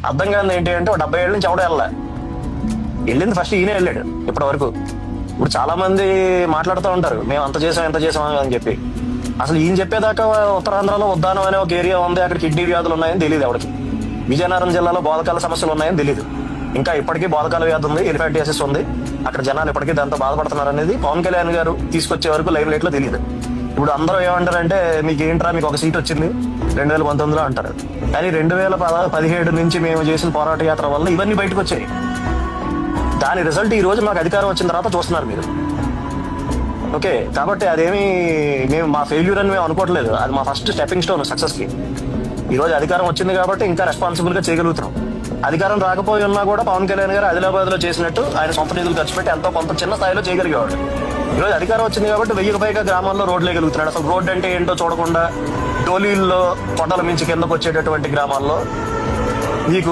అర్థం కాదు ఏంటి అంటే 70 ఏళ్ళ నుంచి ఎవడో వెళ్ళింది ఫస్ట్ ఈయనే వెళ్ళాడు ఇప్పటి వరకు. ఇప్పుడు చాలా మంది మాట్లాడుతూ ఉంటారు మేము అంత చేసాం ఎంత చేసాం అని చెప్పి. అసలు ఈయన చెప్పేదాకా ఉత్తరాంధ్రలో ఉద్దానం అనే ఒక ఏరియా ఉంది, అక్కడ కిడ్నీ వ్యాధులు ఉన్నాయని తెలియదు ఎవరికి. విజయనగరం జిల్లాలో బోధకాల సమస్యలు ఉన్నాయని తెలియదు. ఇంకా ఇప్పటికీ బోధకాల వ్యాధి ఉంది, ఎలిఫాంటియాసిస్ ఉంది, అక్కడ జనాలు ఇప్పటికీ దాంతో బాధపడుతున్నారు అనేది పవన్ కళ్యాణ్ గారు తీసుకొచ్చే వరకు లైవ్ లైట్ లో తెలియదు. ఇప్పుడు అందరూ ఏమంటారంటే మీకు ఏంట్రా మీకు ఒక సీట్ వచ్చింది 2019లో అంటారు. కానీ 2017 నుంచి మేము చేసిన పోరాట యాత్ర వల్ల ఇవన్నీ బయటకు వచ్చాయి. దాని రిజల్ట్ ఈ రోజు మాకు అధికారం వచ్చిన తర్వాత చూస్తున్నారు మీరు. ఓకే, కాబట్టి అదేమి మేము మా ఫెయిల్యూర్ అని మేము అనుకోవట్లేదు. అది మా ఫస్ట్ స్టెప్పింగ్ స్టోన్ సక్సెస్ కి. ఈ రోజు అధికారం వచ్చింది కాబట్టి ఇంకా రెస్పాన్సిబుల్ గా చేయగలుగుతున్నాం. అధికారం రాకపోయి ఉన్నా కూడా పవన్ కళ్యాణ్ గారు ఆదిలాబాద్ లో చేసినట్టు ఆయన సొంత నిధులు ఖర్చు పెట్టి ఎంతో కొంత చిన్న స్థాయిలో చేయగలిగేవాడు. ఈ రోజు అధికారం వచ్చింది కాబట్టి 1000 పైగా గ్రామాల్లో రోడ్లు వేయగలుగుతున్నాడు. అసలు రోడ్డు అంటే ఏంటో చూడకుండా డోలీల్లో కొండల మించి కిందకు వచ్చేటటువంటి గ్రామాల్లో మీకు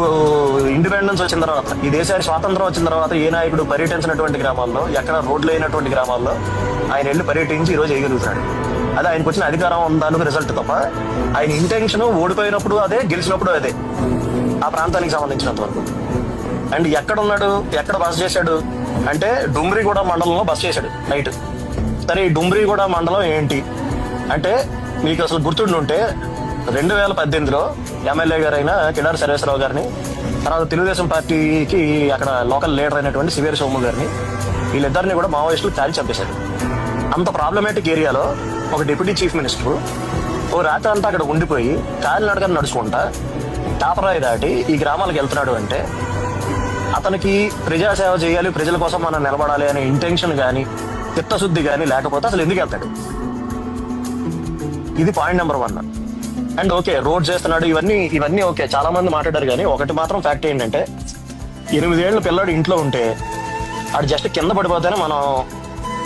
ఇండిపెండెన్స్ వచ్చిన తర్వాత, ఈ దేశానికి స్వాతంత్రం వచ్చిన తర్వాత ఏ నాయకుడు పర్యటించినటువంటి గ్రామాల్లో, ఎక్కడ రోడ్లు అయినటువంటి గ్రామాల్లో ఆయన వెళ్ళి పర్యటించి ఈ రోజు వేయగలుగుతున్నాడు. అది ఆయనకు వచ్చిన అధికారం దానికి రిజల్ట్ తప్ప ఆయన ఇంటెన్షన్ ఓడిపోయినప్పుడు అదే, గెలిచినప్పుడు అదే ఆ ప్రాంతానికి సంబంధించినంత వరకు. అండ్ ఎక్కడ ఉన్నాడు, ఎక్కడ బస్ చేశాడు అంటే డుమ్రిగూడ మండలంలో బస్ చేశాడు నైట్. సరే ఈ డుమ్రిగూడ మండలం ఏంటి అంటే మీకు అసలు గుర్తుండుంటే 2018లో ఎమ్మెల్యే గారైన కిడారి సర్వేశ్వరరావు గారిని, తర్వాత తెలుగుదేశం పార్టీకి అక్కడ లోకల్ లీడర్ అయినటువంటి సివేరి సోము గారిని, వీళ్ళిద్దరిని కూడా మావోయిస్టులు కాల్చి చంపేశారు. అంత ప్రాబ్లమేటిక్ ఏరియాలో ఒక డిప్యూటీ చీఫ్ మినిస్టర్ ఓ రాత్రి అంతా అక్కడ ఉండిపోయి కాలినడకని నడుచుకుంటా టాపరాయి దాటి ఈ గ్రామాలకు వెళ్తున్నాడు అంటే అతనికి ప్రజాసేవ చేయాలి, ప్రజల కోసం మనం నిలబడాలి అనే ఇంటెన్షన్ కానీ చిత్తశుద్ధి కానీ లేకపోతే అసలు ఎందుకు వెళ్తాడు? ఇది point number 1. And okay, road చేస్తున్నాడు, ఇవన్నీ ఓకే, చాలా మంది మాట్లాడారు. కానీ ఒకటి మాత్రం ఫ్యాక్ట్ ఏంటంటే 8 ఏళ్ళ పిల్లాడు ఇంట్లో ఉంటే ఆడు జస్ట్ కింద పడిపోతేనే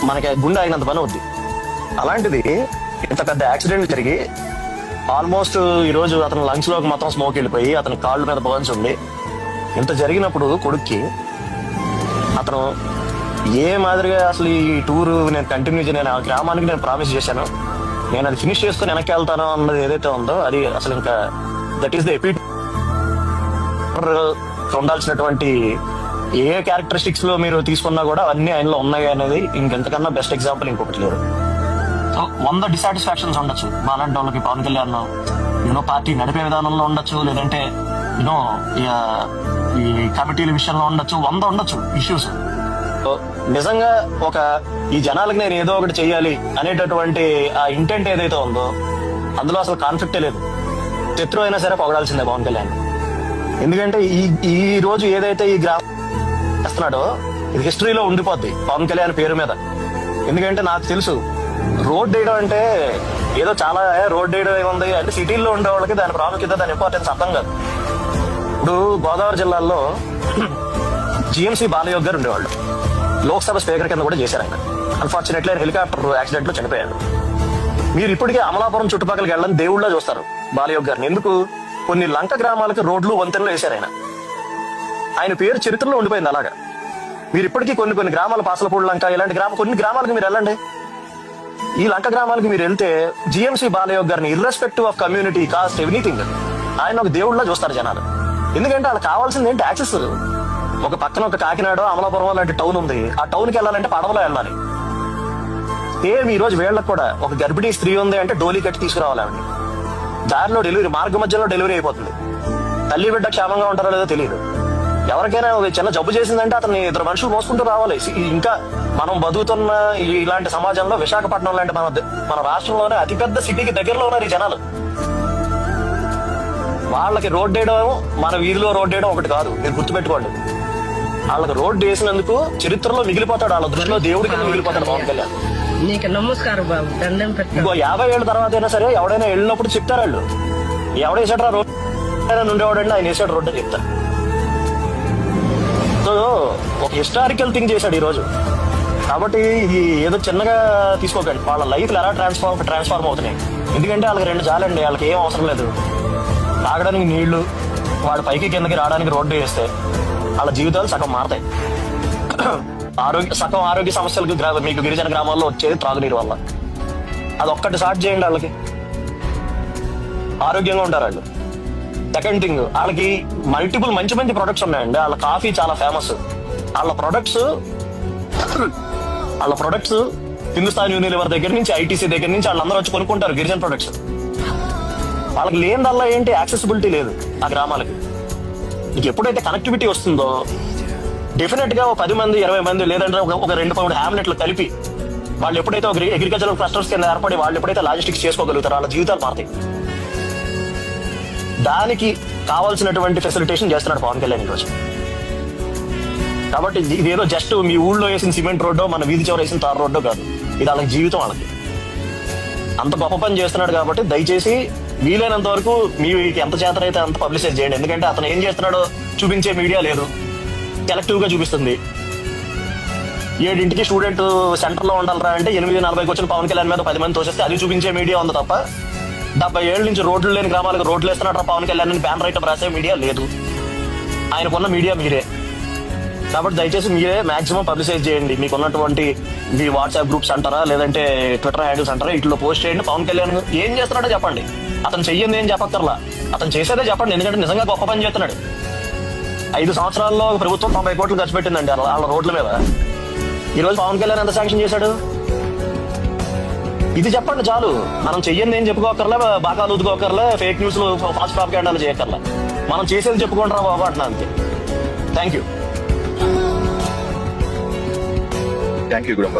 మనకి గుండె ఆగినంత పని అవుద్ది. అలాంటిది ఇంత పెద్ద యాక్సిడెంట్ జరిగి ఆల్మోస్ట్ ఈరోజు అతని లంగ్స్ లోకి మొత్తం స్మోక్ వెళ్ళిపోయి అతని కాళ్ళ మీద బర్న్స్ ఉంది. ఇంత జరిగినప్పుడు కొడుక్కి అతను ఏ మాదిరిగా అసలు ఈ టూరు నేను కంటిన్యూ నేను ఆ గ్రామానికి నేను ప్రామిస్ చేశాను, నేను అది ఫినిష్ చేసుకుని వెనక్కి వెళ్తాను అన్నది ఏదైతే ఉందో అది అసలు ఇంకా దట్ ఈస్ ద ఎపిట్. ఉండాల్సినటువంటి ఏ క్యారెక్టరిస్టిక్స్ లో మీరు తీసుకున్నా కూడా అన్ని ఆయనలో ఉన్నాయి అనేది ఇంకెంతకన్నా బెస్ట్ ఎగ్జాంపుల్ ఇంకొకటి లేదు. సో 100 డిసాటిస్ఫాక్షన్స్ ఉండొచ్చు మాలాంటి వాళ్ళకి పవన్ కళ్యాణ్ పార్టీ నడిపే విధానంలో ఉండొచ్చు, లేదంటే ఈ కమిటీల విషయంలో ఉండొచ్చు, 100 ఉండొచ్చు ఇష్యూస్. నిజంగా ఈ జనాలకి నేను ఏదో ఒకటి చెయ్యాలి అనేటటువంటి ఆ ఇంటెంట్ ఏదైతే ఉందో అందులో అసలు కాన్ఫ్లిక్టే లేదు. శత్రు అయినా సరే పొగడాల్సిందే పవన్ కళ్యాణ్. ఎందుకంటే ఈ రోజు ఏదైతే ఈ గ్రామం చేస్తున్నాడో ఇది హిస్టరీలో ఉండిపోద్ది పవన్ కళ్యాణ్ పేరు మీద. ఎందుకంటే నాకు తెలుసు రోడ్ వేయడం అంటే ఏదో చాలా రోడ్ వేయడం ఏముంది అంటే సిటీల్లో ఉండే వాళ్ళకి దాని ప్రాముఖ్యత, దాని ఇంపార్టెన్స్ అర్థం కాదు. ఇప్పుడు గోదావరి జిల్లాలో జిఎంసీ బాలయోగ్ గారు ఉండేవాళ్ళు, లోక్సభ స్పీకర్ కింద కూడా చేశారు ఆయన. అన్ఫార్చునేట్లీ ఆయన హెలికాప్టర్ యాక్సిడెంట్ లో చనిపోయాడు. మీరు ఇప్పటికే అమలాపురం చుట్టుపక్కలకి వెళ్ళని దేవుళ్ళ చూస్తారు బాలయోగ్ గారిని. ఎందుకు? కొన్ని లంక గ్రామాలకి రోడ్లు వంతెనలు వేశారు ఆయన. ఆయన పేరు చరిత్రలో ఉండిపోయింది అలాగా. మీరు ఇప్పటికీ కొన్ని గ్రామాల పాసలపూడి లంక ఇలాంటి కొన్ని గ్రామాలకు మీరు వెళ్ళండి. ఈ లంక గ్రామాలకు మీరు వెళ్తే జిఎంసీ బాలయోగ్ గారిని irrespective of community, cost, anything ఆయన ఒక దేవుళ్ళ చూస్తారు జనాలు. ఎందుకంటే వాళ్ళకి కావాల్సింది ఏంటి? యాక్సెస్. ఒక పక్కన ఒక కాకినాడ, అమలాపురం లాంటి టౌన్ ఉంది. ఆ టౌన్ కి వెళ్ళాలంటే పడవలో వెళ్ళాలి. సేమ్ ఈ రోజు వీళ్ళకి కూడా ఒక గర్భిణీ స్త్రీ ఉంది అంటే డోలీ కట్టి తీసుకురావాలి ఆవిడ. దారిలో డెలివరీ, మార్గ మధ్యలో డెలివరీ అయిపోతుంది. తల్లి బిడ్డ క్షేమంగా ఉంటారో లేదో తెలియదు. ఎవరికైనా ఒక చిన్న జబ్బు చేసిందంటే అతన్ని 2 మనుషులు మోసుకుంటూ రావాలి. ఇంకా మనం బతుకుతున్న ఇలాంటి సమాజంలో విశాఖపట్నం లాంటి మన రాష్ట్రంలోనే అతిపెద్ద సిటీకి దగ్గరలో ఉన్నారు ఈ జనాలు. వాళ్ళకి రోడ్ వేయడం, మన వీధిలో రోడ్ వేయడం ఒకటి కాదు, మీరు గుర్తుపెట్టుకోండి. వాళ్ళకి రోడ్డు వేసినందుకు చరిత్రలో మిగిలిపోతాడు, వాళ్ళ దృష్టిలో దేవుడి కింద మిగిలిపోతాడు పవన్ కళ్యాణ్. నీకు నమస్కారం బాబు, దండం పెట్టు. ఇంకో 50 ఏళ్ళ తర్వాత అయినా సరే ఎవడైనా వెళ్ళినప్పుడు చెప్తారు వాళ్ళు, ఎవడేసాడు రోడ్ ఉండేవాడండి ఆయన వేసాడు రోడ్డు అని చెప్తారు. సో ఒక హిస్టారికల్ థింగ్ చేశాడు ఈ రోజు. కాబట్టి ఇది ఏదో చిన్నగా తీసుకోకండి. వాళ్ళ లైఫ్లు ఎలా ట్రాన్స్ఫార్మ్ అవుతున్నాయి. ఎందుకంటే వాళ్ళకి 2 చాలండి, వాళ్ళకి ఏం అవసరం లేదు. తాగడానికి నీళ్లు, వాడు పైకి కిందకి రావడానికి రోడ్డు వేస్తే వాళ్ళ జీవితాలు సగం మారతాయి. సగం ఆరోగ్య సమస్యలకు మీకు గిరిజన గ్రామాల్లో వచ్చేది త్రాగునీరు వల్ల. అది ఒక్కటి సార్ట్ చేయండి, వాళ్ళకి ఆరోగ్యంగా ఉంటారు వాళ్ళు. సెకండ్ థింగ్, వాళ్ళకి మల్టిపుల్ మంచి మంచి ప్రొడక్ట్స్ ఉన్నాయండి. వాళ్ళ కాఫీ చాలా ఫేమస్. వాళ్ళ ప్రొడక్ట్స్ హిందుస్థాన్ యూనిలివర్ దగ్గర నుంచి, ఐటీసీ దగ్గర నుంచి వాళ్ళందరూ వచ్చి కొనుక్కుంటారు గిరిజన ప్రొడక్ట్స్. వాళ్ళకి లేనిదల్లా ఏంటి, యాక్సెసిబిలిటీ లేదు ఆ గ్రామాలకి. నీకు ఎప్పుడైతే కనెక్టివిటీ వస్తుందో డెఫినెట్ గా 10 మంది 20 మంది లేదంటే ఒక 2-3 హ్యామ్లెట్లు కలిపి వాళ్ళు ఎప్పుడైతే ఒక అగ్రికల్చరల్ క్లస్టర్స్ కింద ఏర్పడి వాళ్ళు ఎప్పుడైతే లాజిస్టిక్స్ చేసుకోగలుగుతారో వాళ్ళ జీవితాలు మారుతాయి. దానికి కావాల్సినటువంటి ఫెసిలిటేషన్ చేస్తున్నాడు పవన్ కళ్యాణ్ ఈరోజు. కాబట్టి ఇదేదో జస్ట్ మీ ఊళ్ళో వేసిన సిమెంట్ రోడ్డో మన వీధి చివర వేసిన తార్ రోడ్డో కాదు, ఇది వాళ్ళకి జీవితం. వాళ్ళకి అంత గొప్ప పని చేస్తున్నాడు. కాబట్టి దయచేసి వీలైనంత వరకు మీకు ఎంత చేతనైతే అంత పబ్లిసైజ్ చేయండి. ఎందుకంటే అతను ఏం చేస్తున్నాడో చూపించే మీడియా లేదు, సెలెక్టివ్ గా చూపిస్తుంది. 7 స్టూడెంట్ సెంటర్ లో ఉండాలరా అంటే 8:40 వచ్చిన పవన్ కళ్యాణ్ మీద 10 మంది తోసేస్తే అది చూపించే మీడియా ఉంది తప్ప 70 ఏళ్ళ నుంచి రోడ్లు లేని గ్రామాలకు రోడ్లు వేస్తున్నాడు పవన్ కళ్యాణ్ అని బ్యాన్ రైట్ రాసే మీడియా లేదు. ఆయనకున్న మీడియా మీరే. కాబట్టి దయచేసి మీరే మాక్సిమం పబ్లిసైజ్ చేయండి. మీకున్నటువంటి మీ వాట్సాప్ గ్రూప్స్ అంటారా, లేదంటే ట్విట్టర్ హ్యాండిల్స్ అంటారా, ఇట్లో పోస్ట్ చేయండి. పవన్ కళ్యాణ్ ఏం చేస్తున్నాడో చెప్పండి. అతను చెయ్యింది ఏం చెప్పక్కర్లా, అతను చేసేదే చెప్పండి. ఎందుకంటే నిజంగా గొప్ప పని చేస్తున్నాడు. 5 సంవత్సరాల్లో ప్రభుత్వం 90 కోట్లు ఖర్చు పెట్టిందండి వాళ్ళ రోడ్ల మీద. ఈరోజు పవన్ కళ్యాణ్ ఎంత శాంక్షన్ చేశాడు, ఇది చెప్పండి చాలు. మనం చెయ్యింది ఏం చెప్పుకోకర్లే, బాగా ఊదుకోకర్లే, ఫేక్ న్యూస్ ఫాస్ట్ ప్రాపగాండాలు చేయక్కర్లే. మనం చేసేది చెప్పుకుంటారా బాబు అంటున్నా అంతే. Thank you. గుడంబ.